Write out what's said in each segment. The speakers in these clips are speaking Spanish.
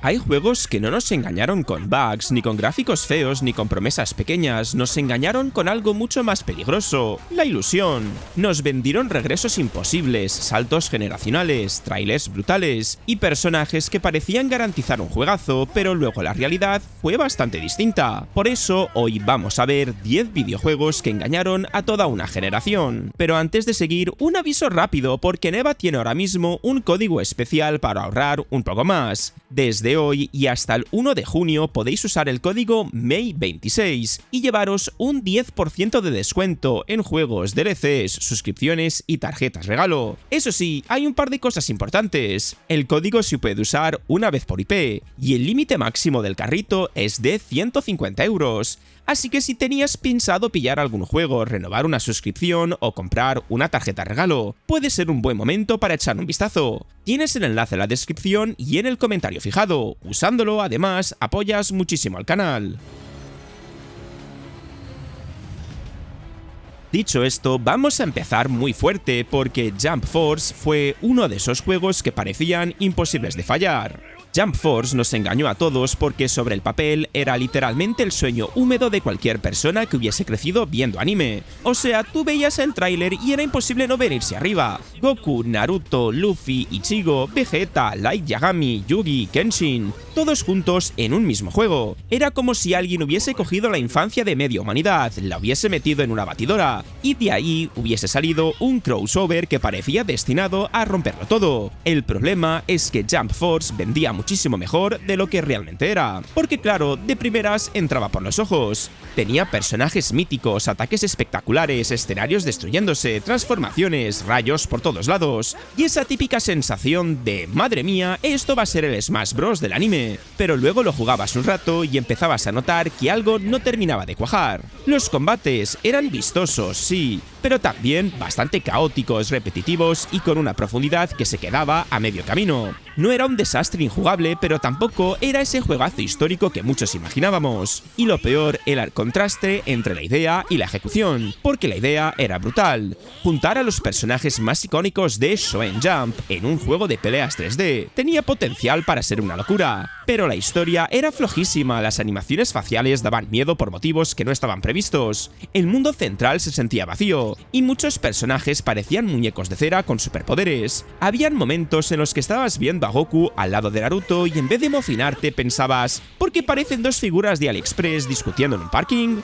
Hay juegos que no nos engañaron con bugs, ni con gráficos feos, ni con promesas pequeñas, nos engañaron con algo mucho más peligroso, la ilusión. Nos vendieron regresos imposibles, saltos generacionales, trailers brutales y personajes que parecían garantizar un juegazo, pero luego la realidad fue bastante distinta. Por eso, hoy vamos a ver 10 videojuegos que engañaron a toda una generación. Pero antes de seguir, un aviso rápido, porque Neva tiene ahora mismo un código especial para ahorrar un poco más. Desde hoy y hasta el 1 de junio podéis usar el código MEI26 y llevaros un 10% de descuento en juegos, DLCs, suscripciones y tarjetas regalo. Eso sí, hay un par de cosas importantes. El código se puede usar una vez por IP y el límite máximo del carrito es de 150 €. Así que si tenías pensado pillar algún juego, renovar una suscripción o comprar una tarjeta regalo, puede ser un buen momento para echar un vistazo. Tienes el enlace en la descripción y en el comentario fijado. Usándolo, además, apoyas muchísimo al canal. Dicho esto, vamos a empezar muy fuerte porque Jump Force fue uno de esos juegos que parecían imposibles de fallar. Jump Force nos engañó a todos porque sobre el papel era literalmente el sueño húmedo de cualquier persona que hubiese crecido viendo anime. O sea, tú veías el tráiler y era imposible no venirse arriba. Goku, Naruto, Luffy, Ichigo, Vegeta, Light Yagami, Yugi, Kenshin, todos juntos en un mismo juego. Era como si alguien hubiese cogido la infancia de media humanidad, la hubiese metido en una batidora, y de ahí hubiese salido un crossover que parecía destinado a romperlo todo. El problema es que Jump Force vendía muchísimo mejor de lo que realmente era, porque claro, de primeras entraba por los ojos. Tenía personajes míticos, ataques espectaculares, escenarios destruyéndose, transformaciones, rayos por todos lados, y esa típica sensación de madre mía, esto va a ser el Smash Bros del anime. Pero luego lo jugabas un rato y empezabas a notar que algo no terminaba de cuajar. Los combates eran vistosos, sí, pero también bastante caóticos, repetitivos y con una profundidad que se quedaba a medio camino. No era un desastre injugable, pero tampoco era ese juegazo histórico que muchos imaginábamos. Y lo peor era el contraste entre la idea y la ejecución, porque la idea era brutal. Juntar a los personajes más icónicos de Shonen Jump en un juego de peleas 3D tenía potencial para ser una locura. Pero la historia era flojísima, las animaciones faciales daban miedo por motivos que no estaban previstos. El mundo central se sentía vacío, y muchos personajes parecían muñecos de cera con superpoderes. Habían momentos en los que estabas viendo a Goku al lado de Naruto y en vez de emocionarte pensabas, ¿por qué parecen dos figuras de AliExpress discutiendo en un parking?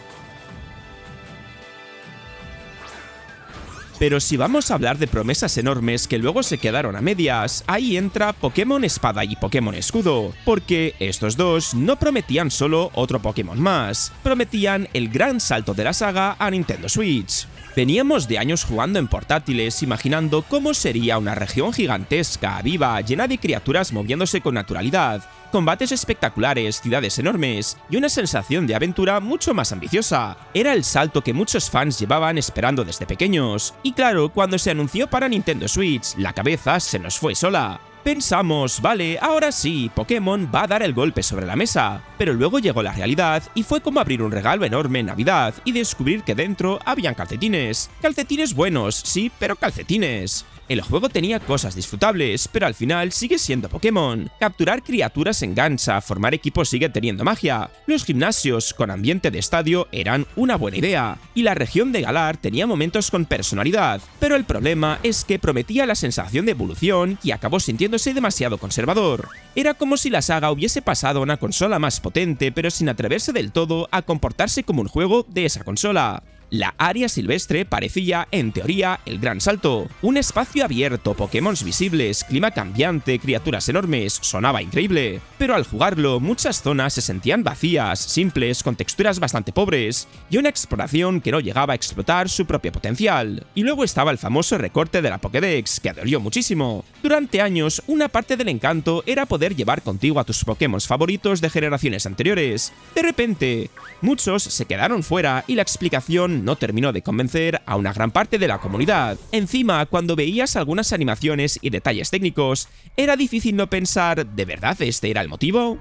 Pero si vamos a hablar de promesas enormes que luego se quedaron a medias, ahí entra Pokémon Espada y Pokémon Escudo, porque estos dos no prometían solo otro Pokémon más, prometían el gran salto de la saga a Nintendo Switch. Veníamos de años jugando en portátiles, imaginando cómo sería una región gigantesca, viva, llena de criaturas moviéndose con naturalidad, combates espectaculares, ciudades enormes y una sensación de aventura mucho más ambiciosa. Era el salto que muchos fans llevaban esperando desde pequeños. Y claro, cuando se anunció para Nintendo Switch, la cabeza se nos fue sola. Pensamos, vale, ahora sí, Pokémon va a dar el golpe sobre la mesa, pero luego llegó la realidad y fue como abrir un regalo enorme en Navidad y descubrir que dentro habían calcetines. Calcetines buenos, sí, pero calcetines. El juego tenía cosas disfrutables, pero al final sigue siendo Pokémon. Capturar criaturas engancha, formar equipos sigue teniendo magia. Los gimnasios con ambiente de estadio eran una buena idea, y la región de Galar tenía momentos con personalidad, pero el problema es que prometía la sensación de evolución y acabó sintiéndose demasiado conservador. Era como si la saga hubiese pasado a una consola más potente, pero sin atreverse del todo a comportarse como un juego de esa consola. La área silvestre parecía, en teoría, el gran salto. Un espacio abierto, Pokémon visibles, clima cambiante, criaturas enormes, sonaba increíble. Pero al jugarlo, muchas zonas se sentían vacías, simples, con texturas bastante pobres, y una exploración que no llegaba a explotar su propio potencial. Y luego estaba el famoso recorte de la Pokédex, que dolió muchísimo. Durante años, una parte del encanto era poder llevar contigo a tus Pokémon favoritos de generaciones anteriores. De repente, muchos se quedaron fuera y la explicación no terminó de convencer a una gran parte de la comunidad. Encima, cuando veías algunas animaciones y detalles técnicos, era difícil no pensar, ¿de verdad este era el motivo?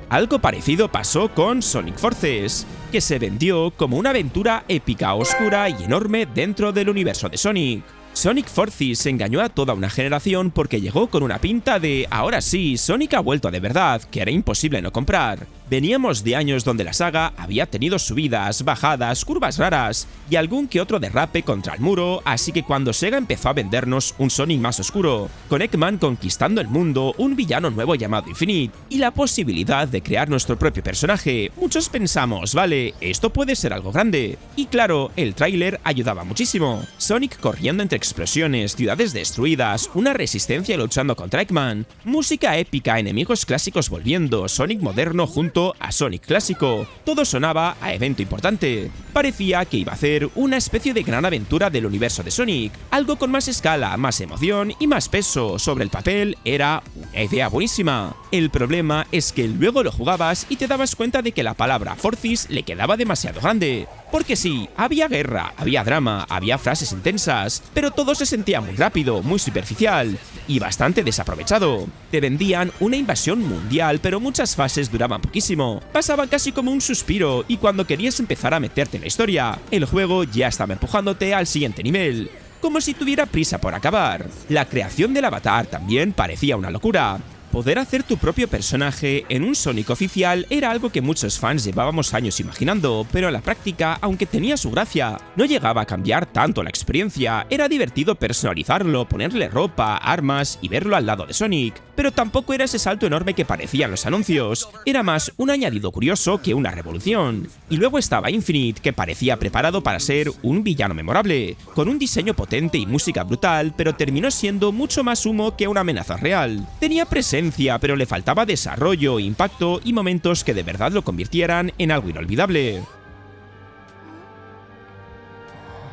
Algo parecido pasó con Sonic Forces, que se vendió como una aventura épica, oscura y enorme dentro del universo de Sonic. Sonic Forces engañó a toda una generación porque llegó con una pinta de ahora sí, Sonic ha vuelto de verdad, que era imposible no comprar. Veníamos de años donde la saga había tenido subidas, bajadas, curvas raras y algún que otro derrape contra el muro, así que cuando Sega empezó a vendernos un Sonic más oscuro, con Eggman conquistando el mundo, un villano nuevo llamado Infinite y la posibilidad de crear nuestro propio personaje, muchos pensamos, vale, esto puede ser algo grande. Y claro, el tráiler ayudaba muchísimo. Sonic corriendo entre explosiones, ciudades destruidas, una resistencia luchando contra Eggman, música épica, enemigos clásicos volviendo, Sonic moderno junto a Sonic clásico. Todo sonaba a evento importante. Parecía que iba a ser una especie de gran aventura del universo de Sonic, algo con más escala, más emoción y más peso. Sobre el papel era una idea buenísima. El problema es que luego lo jugabas y te dabas cuenta de que la palabra Forces le quedaba demasiado grande. Porque sí, había guerra, había drama, había frases intensas, pero todo se sentía muy rápido, muy superficial y bastante desaprovechado. Te vendían una invasión mundial, pero muchas fases duraban poquísimo. Pasaban casi como un suspiro y cuando querías empezar a meterte en la historia, el juego ya estaba empujándote al siguiente nivel, como si tuviera prisa por acabar. La creación del avatar también parecía una locura. Poder hacer tu propio personaje en un Sonic oficial era algo que muchos fans llevábamos años imaginando, pero a la práctica, aunque tenía su gracia, no llegaba a cambiar tanto la experiencia. Era divertido personalizarlo, ponerle ropa, armas y verlo al lado de Sonic, pero tampoco era ese salto enorme que parecían los anuncios. Era más un añadido curioso que una revolución. Y luego estaba Infinite, que parecía preparado para ser un villano memorable, con un diseño potente y música brutal, pero terminó siendo mucho más humo que una amenaza real. Tenía presencia, pero le faltaba desarrollo, impacto y momentos que de verdad lo convirtieran en algo inolvidable.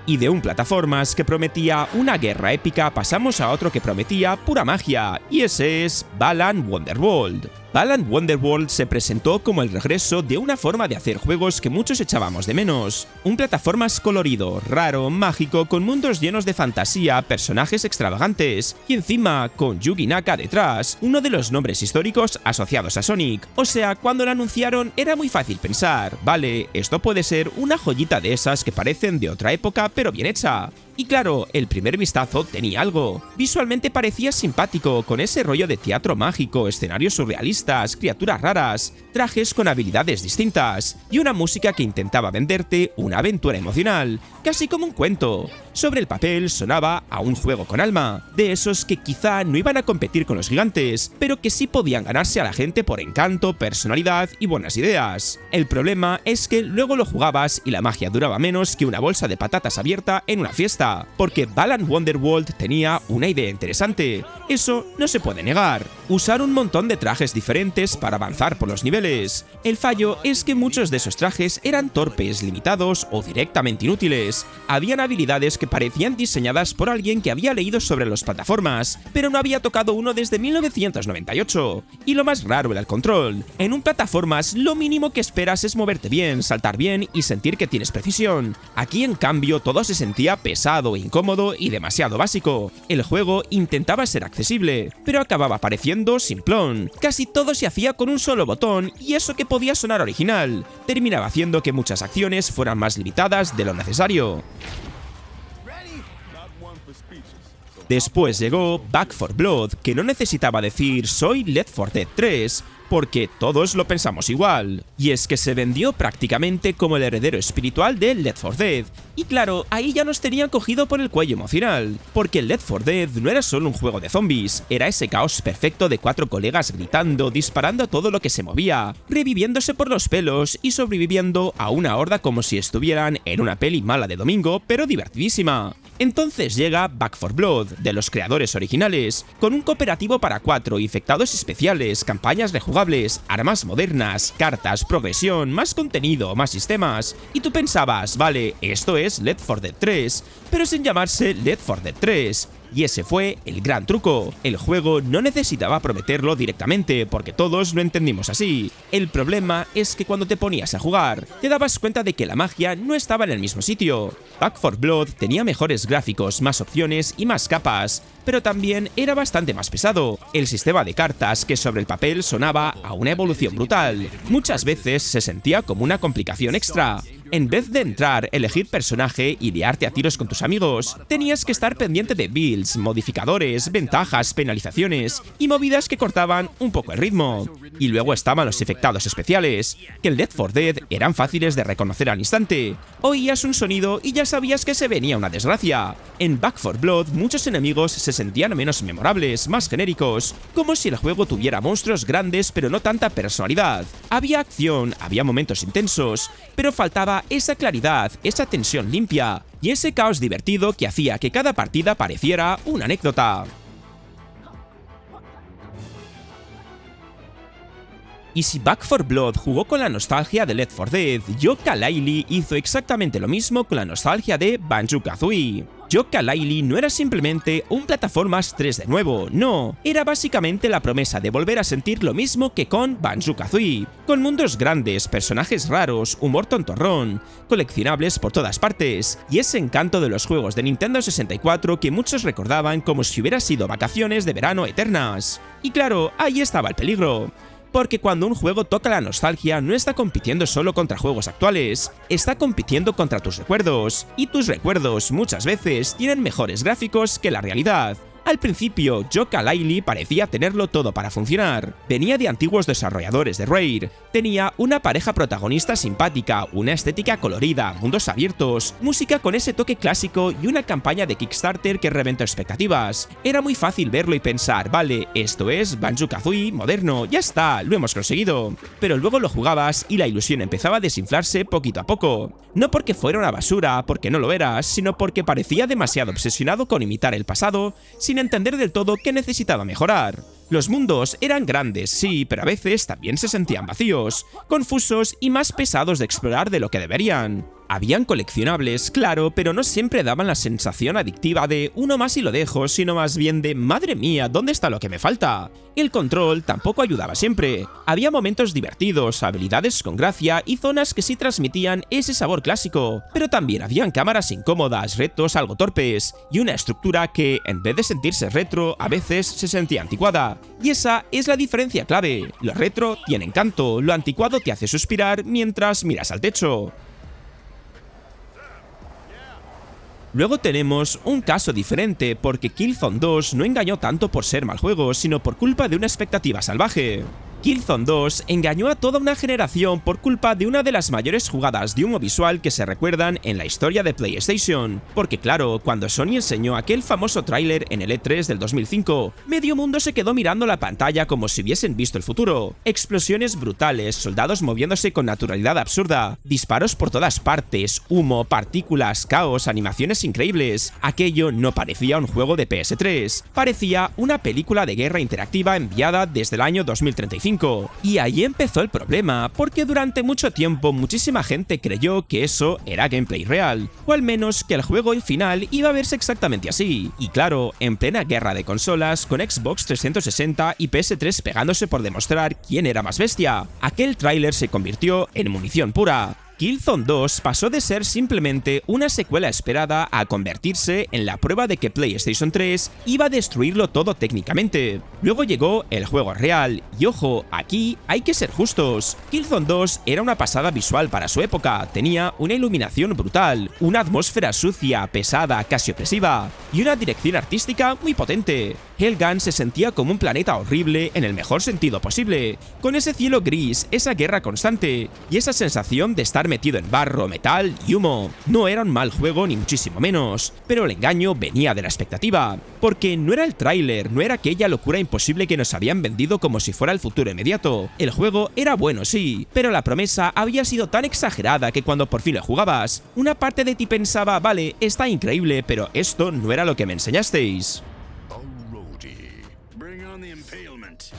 Y de un plataformas que prometía una guerra épica pasamos a otro que prometía pura magia, y ese es Balan Wonderworld. Balan Wonderworld se presentó como el regreso de una forma de hacer juegos que muchos echábamos de menos. Un plataformas colorido, raro, mágico, con mundos llenos de fantasía, personajes extravagantes, y encima con Yugi Naka detrás, uno de los nombres históricos asociados a Sonic. O sea, cuando lo anunciaron era muy fácil pensar, vale, esto puede ser una joyita de esas que parecen de otra época pero bien hecha. Y claro, el primer vistazo tenía algo. Visualmente parecía simpático, con ese rollo de teatro mágico, escenarios surrealistas, criaturas raras, trajes con habilidades distintas, y una música que intentaba venderte una aventura emocional, casi como un cuento. Sobre el papel sonaba a un juego con alma, de esos que quizá no iban a competir con los gigantes, pero que sí podían ganarse a la gente por encanto, personalidad y buenas ideas. El problema es que luego lo jugabas y la magia duraba menos que una bolsa de patatas abierta en una fiesta. Porque Balan Wonderworld tenía una idea interesante, eso no se puede negar: usar un montón de trajes diferentes para avanzar por los niveles. El fallo es que muchos de esos trajes eran torpes, limitados o directamente inútiles. Habían habilidades que parecían diseñadas por alguien que había leído sobre las plataformas, pero no había tocado uno desde 1998. Y lo más raro era el control. En un plataformas lo mínimo que esperas es moverte bien, saltar bien y sentir que tienes precisión. Aquí en cambio todo se sentía pesado, incómodo y demasiado básico. El juego intentaba ser accesible, pero acababa pareciendo simplón. Casi todo se hacía con un solo botón, y eso que podía sonar original terminaba haciendo que muchas acciones fueran más limitadas de lo necesario. Después llegó Back 4 Blood, que no necesitaba decir soy Left 4 Dead 3, porque todos lo pensamos igual. Y es que se vendió prácticamente como el heredero espiritual de Left 4 Dead. Y claro, ahí ya nos tenían cogido por el cuello emocional, porque Left 4 Dead no era solo un juego de zombies, era ese caos perfecto de 4 colegas gritando, disparando a todo lo que se movía, reviviéndose por los pelos y sobreviviendo a una horda como si estuvieran en una peli mala de domingo, pero divertidísima. Entonces llega Back 4 Blood, de los creadores originales, con un cooperativo para 4, infectados especiales, campañas rejugables, armas modernas, cartas, progresión, más contenido, más sistemas. Y tú pensabas, vale, esto es Left 4 Dead 3, pero sin llamarse Left 4 Dead 3. Y ese fue el gran truco. El juego no necesitaba prometerlo directamente, porque todos lo entendimos así. El problema es que cuando te ponías a jugar, te dabas cuenta de que la magia no estaba en el mismo sitio. Back 4 Blood tenía mejores gráficos, más opciones y más capas, pero también era bastante más pesado. El sistema de cartas, que sobre el papel sonaba a una evolución brutal, muchas veces se sentía como una complicación extra. En vez de entrar, elegir personaje y liarte a tiros con tus amigos, tenías que estar pendiente de builds, modificadores, ventajas, penalizaciones y movidas que cortaban un poco el ritmo. Y luego estaban los efectados especiales, que en Left 4 Dead eran fáciles de reconocer al instante. Oías un sonido y ya sabías que se venía una desgracia. En Back 4 Blood muchos enemigos se sentían menos memorables, más genéricos, como si el juego tuviera monstruos grandes pero no tanta personalidad. Había acción, había momentos intensos, pero faltaba esa claridad, esa tensión limpia y ese caos divertido que hacía que cada partida pareciera una anécdota. Y si Back 4 Blood jugó con la nostalgia de Left 4 Dead, Yooka-Laylee hizo exactamente lo mismo con la nostalgia de Banjo-Kazooie. Yooka-Laylee no era simplemente un plataformas 3D nuevo, no, era básicamente la promesa de volver a sentir lo mismo que con Banjo-Kazooie, con mundos grandes, personajes raros, humor tontorrón, coleccionables por todas partes, y ese encanto de los juegos de Nintendo 64 que muchos recordaban como si hubiera sido vacaciones de verano eternas. Y claro, ahí estaba el peligro. Porque cuando un juego toca la nostalgia no está compitiendo solo contra juegos actuales, está compitiendo contra tus recuerdos, y tus recuerdos muchas veces tienen mejores gráficos que la realidad. Al principio, Yooka-Laylee parecía tenerlo todo para funcionar. Venía de antiguos desarrolladores de Rare, tenía una pareja protagonista simpática, una estética colorida, mundos abiertos, música con ese toque clásico y una campaña de Kickstarter que reventó expectativas. Era muy fácil verlo y pensar, vale, esto es Banjo-Kazooie moderno, ya está, lo hemos conseguido. Pero luego lo jugabas y la ilusión empezaba a desinflarse poquito a poco. No porque fuera una basura, porque no lo eras, sino porque parecía demasiado obsesionado con imitar el pasado, sin entender del todo que necesitaba mejorar. Los mundos eran grandes, sí, pero a veces también se sentían vacíos, confusos y más pesados de explorar de lo que deberían. Habían coleccionables, claro, pero no siempre daban la sensación adictiva de uno más y lo dejo, sino más bien de madre mía, ¿dónde está lo que me falta? El control tampoco ayudaba siempre. Había momentos divertidos, habilidades con gracia y zonas que sí transmitían ese sabor clásico, pero también habían cámaras incómodas, retos algo torpes y una estructura que, en vez de sentirse retro, a veces se sentía anticuada. Y esa es la diferencia clave. Lo retro tiene encanto, lo anticuado te hace suspirar mientras miras al techo. Luego tenemos un caso diferente porque Killzone 2 no engañó tanto por ser mal juego, sino por culpa de una expectativa salvaje. Killzone 2 engañó a toda una generación por culpa de una de las mayores jugadas de humo visual que se recuerdan en la historia de PlayStation. Porque claro, cuando Sony enseñó aquel famoso tráiler en el E3 del 2005, medio mundo se quedó mirando la pantalla como si hubiesen visto el futuro. Explosiones brutales, soldados moviéndose con naturalidad absurda, disparos por todas partes, humo, partículas, caos, animaciones increíbles. Aquello no parecía un juego de PS3, parecía una película de guerra interactiva enviada desde el año 2035. Y ahí empezó el problema, porque durante mucho tiempo muchísima gente creyó que eso era gameplay real, o al menos que el juego final iba a verse exactamente así. Y claro, en plena guerra de consolas, con Xbox 360 y PS3 pegándose por demostrar quién era más bestia, aquel tráiler se convirtió en munición pura. Killzone 2 pasó de ser simplemente una secuela esperada a convertirse en la prueba de que PlayStation 3 iba a destruirlo todo técnicamente. Luego llegó el juego real, y ojo, aquí hay que ser justos. Killzone 2 era una pasada visual para su época, tenía una iluminación brutal, una atmósfera sucia, pesada, casi opresiva, y una dirección artística muy potente. Helghan se sentía como un planeta horrible en el mejor sentido posible, con ese cielo gris, esa guerra constante, y esa sensación de estar metido en barro, metal y humo. No era un mal juego ni muchísimo menos, pero el engaño venía de la expectativa, porque no era el tráiler, no era aquella locura imposible que nos habían vendido como si fuera el futuro inmediato. El juego era bueno, sí, pero la promesa había sido tan exagerada que cuando por fin lo jugabas, una parte de ti pensaba, vale, está increíble, pero esto no era lo que me enseñasteis.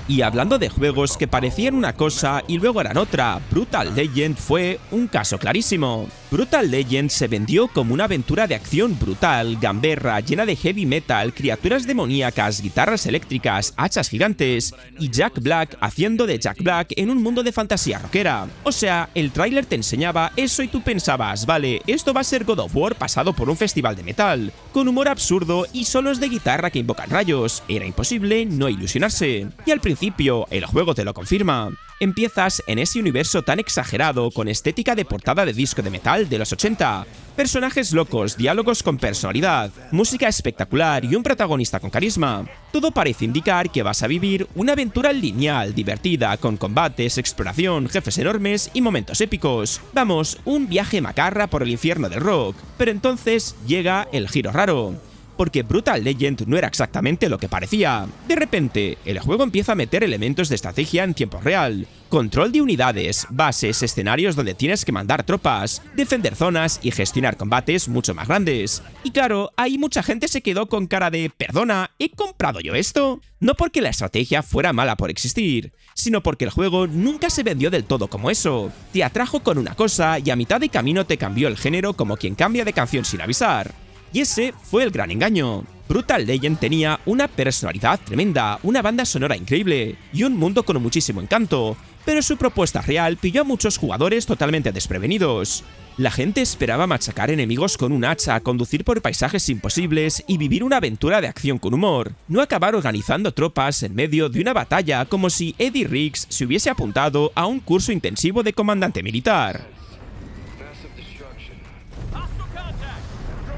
Y hablando de juegos que parecían una cosa y luego eran otra, Brutal Legend fue un caso clarísimo. Brutal Legend se vendió como una aventura de acción brutal, gamberra, llena de heavy metal, criaturas demoníacas, guitarras eléctricas, hachas gigantes y Jack Black haciendo de Jack Black en un mundo de fantasía rockera. O sea, el tráiler te enseñaba eso y tú pensabas, vale, esto va a ser God of War pasado por un festival de metal, con humor absurdo y solos de guitarra que invocan rayos. Era imposible de no ilusionarse. Y al principio, el juego te lo confirma. Empiezas en ese universo tan exagerado con estética de portada de disco de metal de los 80, personajes locos, diálogos con personalidad, música espectacular y un protagonista con carisma. Todo parece indicar que vas a vivir una aventura lineal, divertida, con combates, exploración, jefes enormes y momentos épicos. Vamos, un viaje macarra por el infierno del rock. Pero entonces llega el giro raro. Porque Brutal Legend no era exactamente lo que parecía. De repente, el juego empieza a meter elementos de estrategia en tiempo real, control de unidades, bases, escenarios donde tienes que mandar tropas, defender zonas y gestionar combates mucho más grandes. Y claro, ahí mucha gente se quedó con cara de ¿perdona, he comprado yo esto? No porque la estrategia fuera mala por existir, sino porque el juego nunca se vendió del todo como eso. Te atrajo con una cosa y a mitad de camino te cambió el género como quien cambia de canción sin avisar. Y ese fue el gran engaño. Brutal Legend tenía una personalidad tremenda, una banda sonora increíble y un mundo con muchísimo encanto, pero su propuesta real pilló a muchos jugadores totalmente desprevenidos. La gente esperaba machacar enemigos con un hacha, conducir por paisajes imposibles y vivir una aventura de acción con humor, no acabar organizando tropas en medio de una batalla como si Eddie Riggs se hubiese apuntado a un curso intensivo de comandante militar.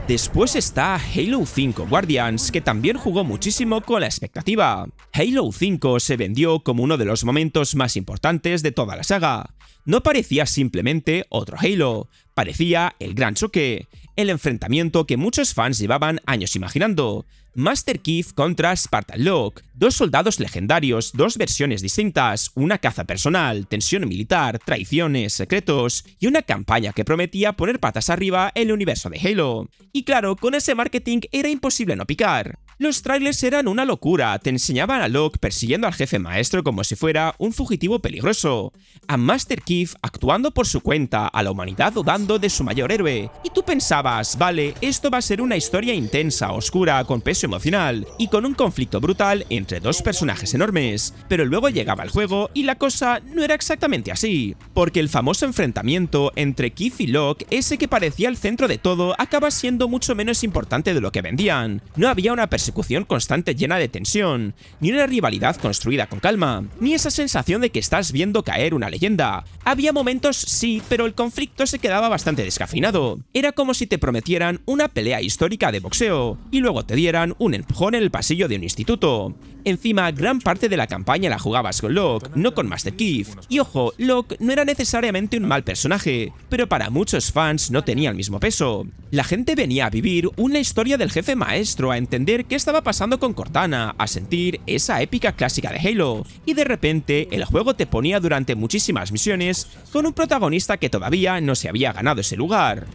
Después está Halo 5 Guardians, que también jugó muchísimo con la expectativa. Halo 5 se vendió como uno de los momentos más importantes de toda la saga. No parecía simplemente otro Halo, parecía el gran choque, el enfrentamiento que muchos fans llevaban años imaginando. Master Chief contra Spartan Locke, dos soldados legendarios, dos versiones distintas, una caza personal, tensión militar, traiciones, secretos y una campaña que prometía poner patas arriba el universo de Halo. Y claro, con ese marketing era imposible no picar. Los trailers eran una locura, te enseñaban a Locke persiguiendo al jefe maestro como si fuera un fugitivo peligroso, a Master Chief actuando por su cuenta, a la humanidad dudando de su mayor héroe, y tú pensabas, vale, esto va a ser una historia intensa, oscura, con peso emocional, y con un conflicto brutal entre dos personajes enormes, pero luego llegaba el juego y la cosa no era exactamente así, porque el famoso enfrentamiento entre Chief y Locke, ese que parecía el centro de todo, acaba siendo mucho menos importante de lo que vendían. No había una persecución constante llena de tensión, ni una rivalidad construida con calma, ni esa sensación de que estás viendo caer una leyenda. Había momentos sí, pero el conflicto se quedaba bastante descafeinado. Era como si te prometieran una pelea histórica de boxeo, y luego te dieran un empujón en el pasillo de un instituto. Encima, gran parte de la campaña la jugabas con Locke, no con Master Chief. Y ojo, Locke no era necesariamente un mal personaje, pero para muchos fans no tenía el mismo peso. La gente venía a vivir una historia del jefe maestro, a entender qué estaba pasando con Cortana, a sentir esa épica clásica de Halo, y de repente el juego te ponía durante muchísimas misiones con un protagonista que todavía no se había ganado ese lugar.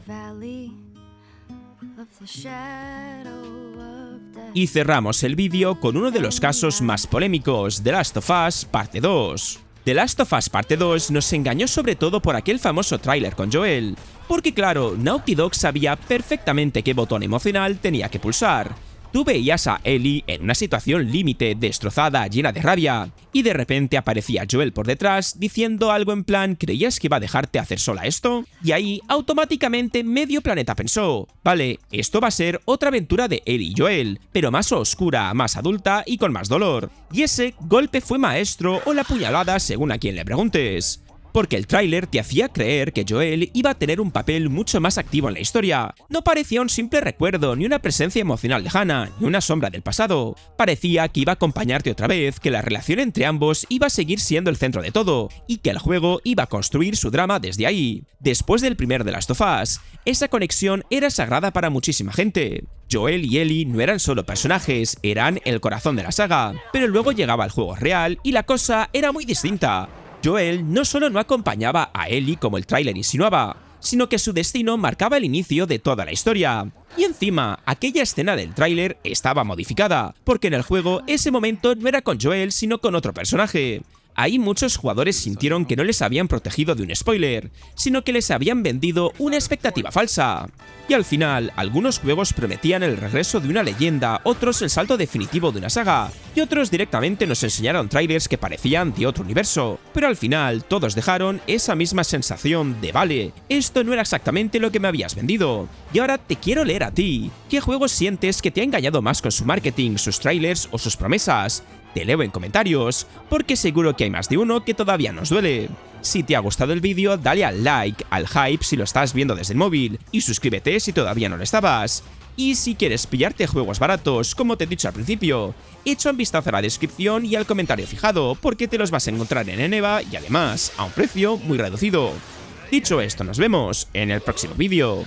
Y cerramos el vídeo con uno de los casos más polémicos, The Last of Us Parte 2. The Last of Us Parte 2 nos engañó sobre todo por aquel famoso tráiler con Joel, porque claro, Naughty Dog sabía perfectamente qué botón emocional tenía que pulsar. Tú veías a Ellie en una situación límite, destrozada, llena de rabia, y de repente aparecía Joel por detrás diciendo algo en plan ¿creías que iba a dejarte hacer sola esto? Y ahí automáticamente medio planeta pensó, vale, esto va a ser otra aventura de Ellie y Joel, pero más oscura, más adulta y con más dolor. Y ese golpe fue maestro o la puñalada según a quien le preguntes. Porque el tráiler te hacía creer que Joel iba a tener un papel mucho más activo en la historia. No parecía un simple recuerdo, ni una presencia emocional lejana, ni una sombra del pasado. Parecía que iba a acompañarte otra vez, que la relación entre ambos iba a seguir siendo el centro de todo, y que el juego iba a construir su drama desde ahí. Después del primer The Last of Us, esa conexión era sagrada para muchísima gente. Joel y Ellie no eran solo personajes, eran el corazón de la saga. Pero luego llegaba el juego real y la cosa era muy distinta. Joel no solo no acompañaba a Ellie como el tráiler insinuaba, sino que su destino marcaba el inicio de toda la historia. Y encima, aquella escena del tráiler estaba modificada, porque en el juego ese momento no era con Joel sino con otro personaje. Ahí muchos jugadores sintieron que no les habían protegido de un spoiler, sino que les habían vendido una expectativa falsa. Y al final, algunos juegos prometían el regreso de una leyenda, otros el salto definitivo de una saga, y otros directamente nos enseñaron trailers que parecían de otro universo. Pero al final, todos dejaron esa misma sensación de vale, esto no era exactamente lo que me habías vendido. Y ahora te quiero leer a ti. ¿Qué juego sientes que te ha engañado más con su marketing, sus trailers o sus promesas? te leo en comentarios, porque seguro que hay más de uno que todavía nos duele. Si te ha gustado el vídeo, dale al like, al hype si lo estás viendo desde el móvil, y suscríbete si todavía no lo estabas. Y si quieres pillarte juegos baratos, como te he dicho al principio, echa un vistazo a la descripción y al comentario fijado, porque te los vas a encontrar en Eneba y además a un precio muy reducido. Dicho esto, nos vemos en el próximo vídeo.